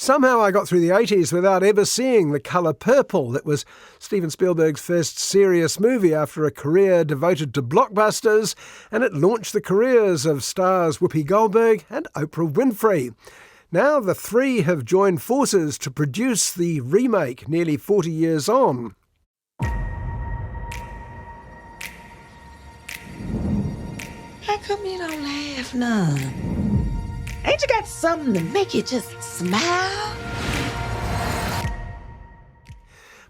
Somehow I got through the 80s without ever seeing The Colour Purple. It was Steven Spielberg's first serious movie after a career devoted to blockbusters, and it launched the careers of stars Whoopi Goldberg and Oprah Winfrey. Now the three have joined forces to produce the remake nearly 40 years on. How come you don't laugh none? Ain't you got something to make you just smile?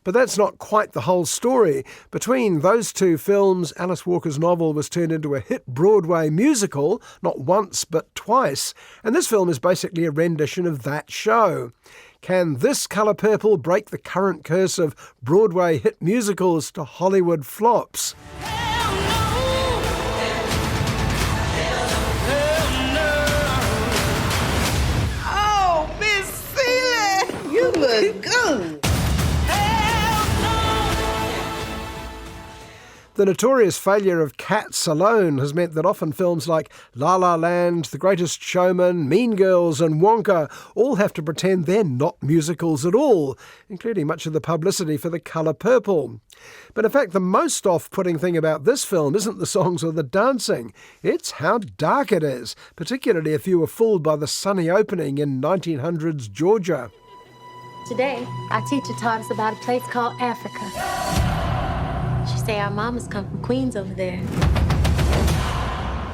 But that's not quite the whole story. Between those two films, Alice Walker's novel was turned into a hit Broadway musical, not once but twice, and this film is basically a rendition of that show. Can this Colour Purple break the current curse of Broadway hit musicals to Hollywood flops? You look good. The notorious failure of Cats alone has meant that often films like La La Land, The Greatest Showman, Mean Girls and Wonka all have to pretend they're not musicals at all, including much of the publicity for The Colour Purple. But in fact, the most off-putting thing about this film isn't the songs or the dancing. It's how dark it is, particularly if you were fooled by the sunny opening in 1900s Georgia. Today, our teacher taught us about a place called Africa. She say our mamas come from Queens over there.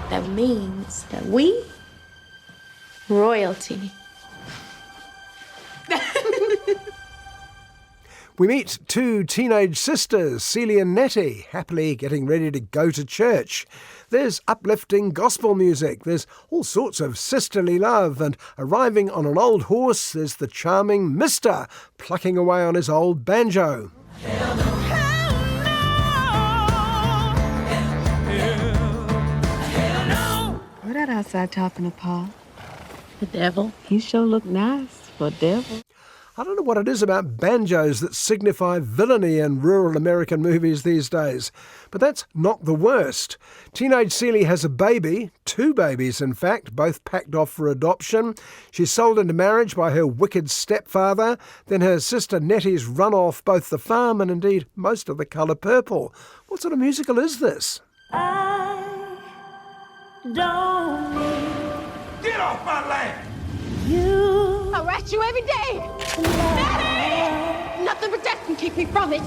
That means that we, royalty. We meet two teenage sisters, Celia and Nettie, happily getting ready to go to church. There's uplifting gospel music, there's all sorts of sisterly love, and arriving on an old horse, there's the charming Mr. plucking away on his old banjo. Hell no, hell no. What that outside talking to Paul? The devil. He sure look nice for devil. I don't know what it is about banjos that signify villainy in rural American movies these days, but that's not the worst. Teenage Celia has a baby, two babies in fact, both packed off for adoption. She's sold into marriage by her wicked stepfather, then her sister Nettie's run off both the farm and indeed most of The Colour Purple. What sort of musical is this? I don't need. Get off my land! I rat you every day. Daddy! Nothing but death can keep me from it.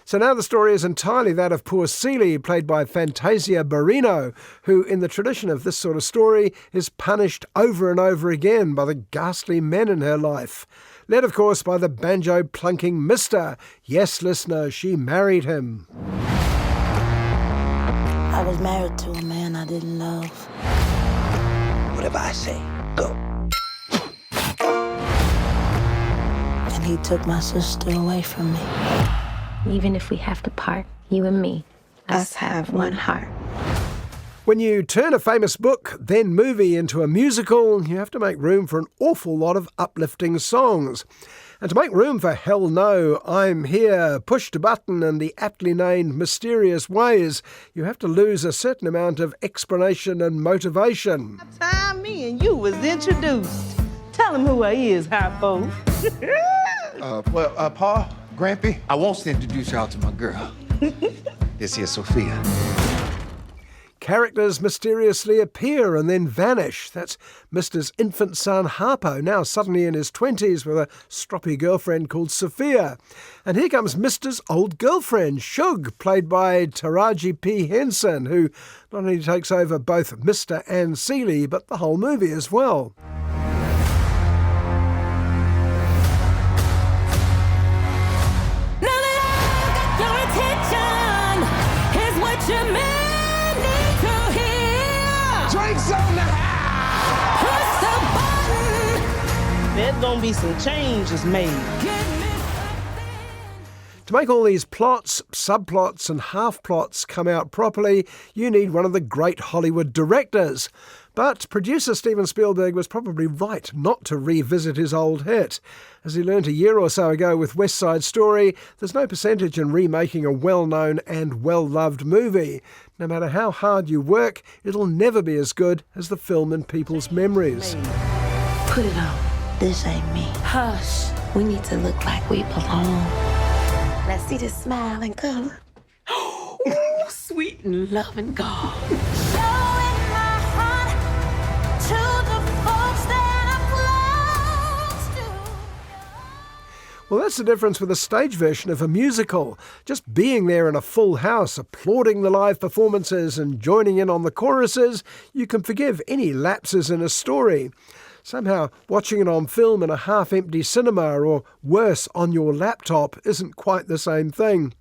So now the story is entirely that of poor Celia, played by Fantasia Barrino, who, in the tradition of this sort of story, is punished over and over again by the ghastly men in her life. Led, of course, by the banjo-plunking Mr. Yes, listener, she married him. I was married to a man I didn't love. Whatever I say, go. And he took my sister away from me. Even if we have to part, you and me, us have one heart. When you turn a famous book, then movie, into a musical, you have to make room for an awful lot of uplifting songs. And to make room for Hell No, I'm Here, Push to Button and the aptly named Mysterious Ways, you have to lose a certain amount of explanation and motivation. Time me and you was introduced. Tell him who I is, Hypo. Paul, Grampy, I want to introduce y'all to my girl. This here's Sophia. Characters mysteriously appear and then vanish. That's Mr's infant son Harpo, now suddenly in his 20s with a stroppy girlfriend called Sophia. And here comes Mr's old girlfriend, Shug, played by Taraji P. Henson, who not only takes over both Mr. and Celia, but the whole movie as well. There's gonna be some changes made. To make all these plots, subplots and half-plots come out properly, you need one of the great Hollywood directors. But producer Steven Spielberg was probably right not to revisit his old hit. As he learnt a year or so ago with West Side Story, there's no percentage in remaking a well-known and well-loved movie. No matter how hard you work, it'll never be as good as the film in people's memories. Put it on. This ain't me. Hush. We need to look like we belong. Let's see this smile and color. Oh, sweet and loving God. Well, that's the difference with a stage version of a musical. Just being there in a full house, applauding the live performances and joining in on the choruses, you can forgive any lapses in a story. Somehow, watching it on film in a half-empty cinema or, worse, on your laptop isn't quite the same thing.